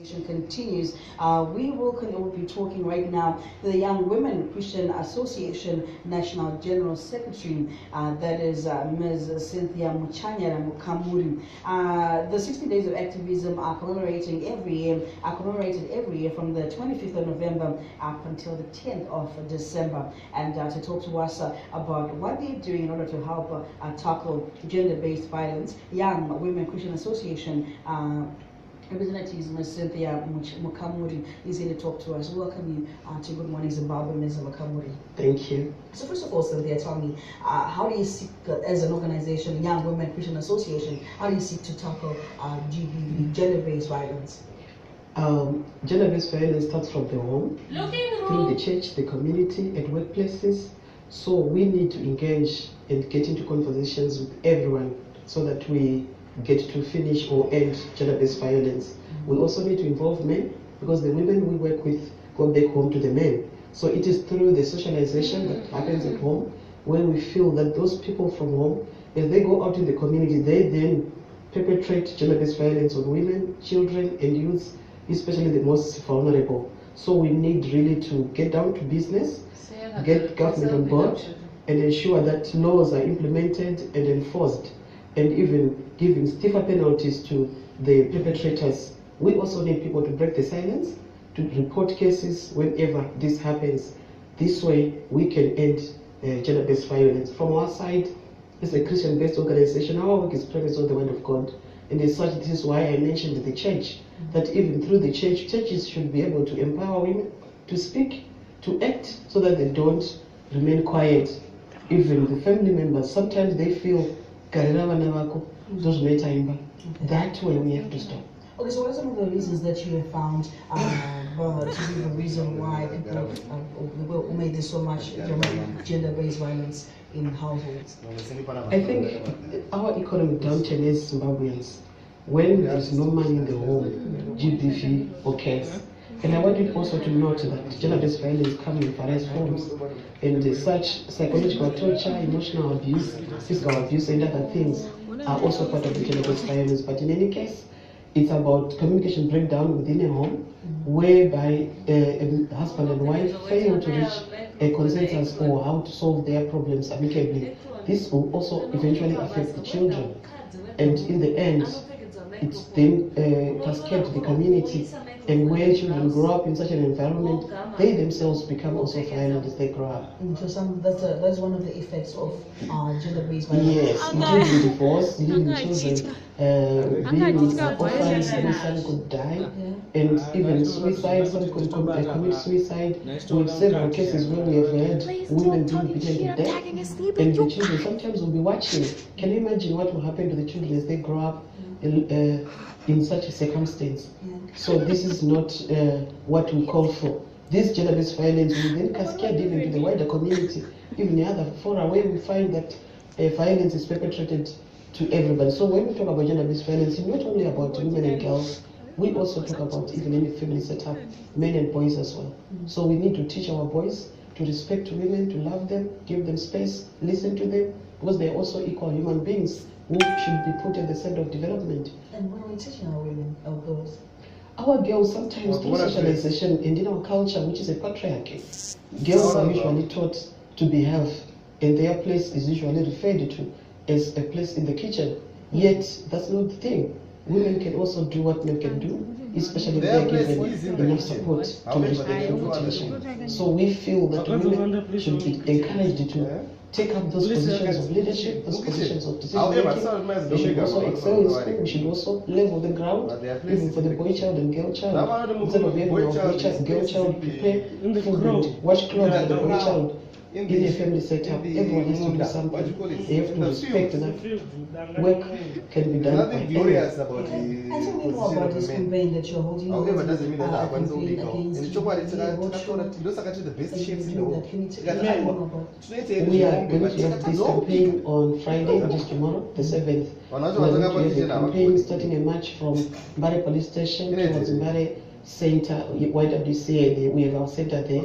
Continues. We will be talking right now to the Young Women Christian Association National General Secretary, that is Ms. Cynthia Muchanyara Mukamuri. The 60 days of activism are commemorated every year from the 25th of November up until the 10th of December. And to talk to us about what they're doing in order to help tackle gender-based violence, Young Women Christian Association representatives, Ms. Cynthia Mukamuri is here to talk to us. Welcome you to Good Morning Zimbabwe, Ms. Mukamuri. Thank you. So first of all, Cynthia, tell me, how do you seek, as an organization, Young Women Christian Association, how do you seek to tackle gender-based violence? Gender-based violence starts from the home, through the church, the community, at workplaces. So we need to engage and get into conversations with everyone so that we get to finish or end gender-based violence. We also need to involve men, because the women we work with go back home to the men. So it is through the socialization that happens at home, when we feel that those people from home, as they go out in the community, they then perpetrate gender-based violence on women, children and youth, especially the most vulnerable. So we need really to get down to business, get government on board, and ensure that laws are implemented and enforced, and even giving stiffer penalties to the perpetrators. We also need people to break the silence, to report cases whenever this happens. This way we can end gender-based violence. From our side, as a Christian-based organization, our work is premised on the Word of God. And as such, this is why I mentioned the church, that even through the church, churches should be able to empower women to speak, to act, so that they don't remain quiet. Even the family members, sometimes they feel that way we have to stop. Okay, so what are some of the reasons that you have found to be the reason why people made this so much gender-based violence in households? I think our economic downturn as Zimbabweans, when there's no money in the home, GDP occurs. And I want you also to note that gender-based violence comes in various forms, and such psychological torture, emotional abuse, physical abuse, and other things are also part of the gender-based violence. But in any case, it's about communication breakdown within a home, whereby a husband and wife fail to reach a consensus or how to solve their problems amicably. This will also eventually affect the children, and in the end, it's then cascades the community. And where children grow up in such an environment, they themselves become also violent as they grow up. So that's one of the effects of gender-based violence. Yes, including divorce, leaving children being orphans, and some could die, and even suicide. Some could commit suicide. We have several cases where we have had women being beaten to death, and the children sometimes will be watching. Can you imagine what will happen to the children as they grow up in such a circumstance? So this is not what we call for. This gender-based violence will then cascade even to the wider community. Even the other fora where we find that violence is perpetrated to everybody. So when we talk about gender-based violence, it's not only about women and girls, we also talk about even any family setup, men and boys as well. So we need to teach our boys to respect women, to love them, give them space, listen to them, because they are also equal human beings who should be put at the center of development. And what are we teaching our women, our girls? Our girls sometimes through socialization and in our culture, which is a patriarchy, girls are usually taught to behave, and their place is usually referred to as a place in the kitchen. Yet that's not the thing. Women can also do what men can do, especially if they are given enough support to reach their full potential. So we feel that women should be encouraged to take up those positions of leadership, those positions of decision making. They should also excel in school. We should also level the ground, even for the boy child and girl child. Instead of having our boy child, girl child prepare food and wash clothes for the boy child, in a family setup, everyone has to do something. They have to respect that work can be done by everyone. And tell me more about this campaign that you're holding. We are going to have this campaign on Friday, which is tomorrow, the 7th. We are going to have a campaign starting a march from Mbare Police Station towards Mbare Center, YWCA. We have our center there.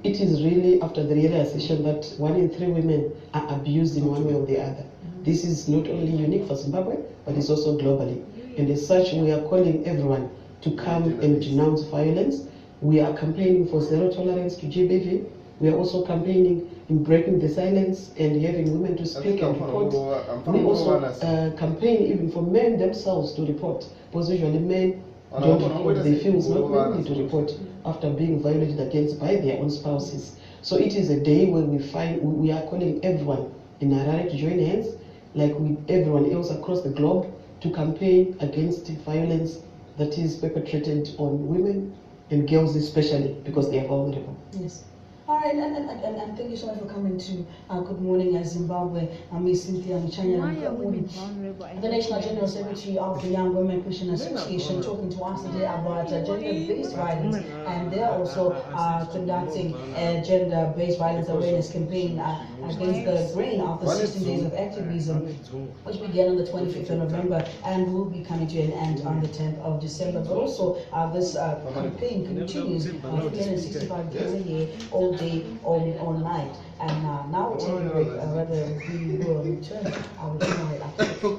It is really after the realization that 1 in 3 women are abused in one way or the other. This is not only unique for Zimbabwe, but it's also globally. And as such, we are calling everyone to come and denounce violence. We are campaigning for zero tolerance to GBV. We are also campaigning in breaking the silence and having women to speak and report. We also campaign even for men themselves to report, because usually men don't report. They feel it's not manly to report after being violated against by their own spouses. So it is a day where we are calling everyone in Harare to join hands, like with everyone else across the globe, to campaign against violence that is perpetrated on women and girls especially, because they are vulnerable. Yes. All right, and thank you so much for coming to Good Morning Zimbabwe. Miss Cynthia Muchanya, the National General Secretary of the Young Women Christian Association, talking to us today about gender-based violence, and they're also conducting a gender-based violence awareness campaign against the grain of the 16 days of activism, which began on the 25th of November and will be coming to an end on the 10th of December. But also, this campaign continues 365 days a year, all day, all night. And now we'll take a break, we will return. I will return right after.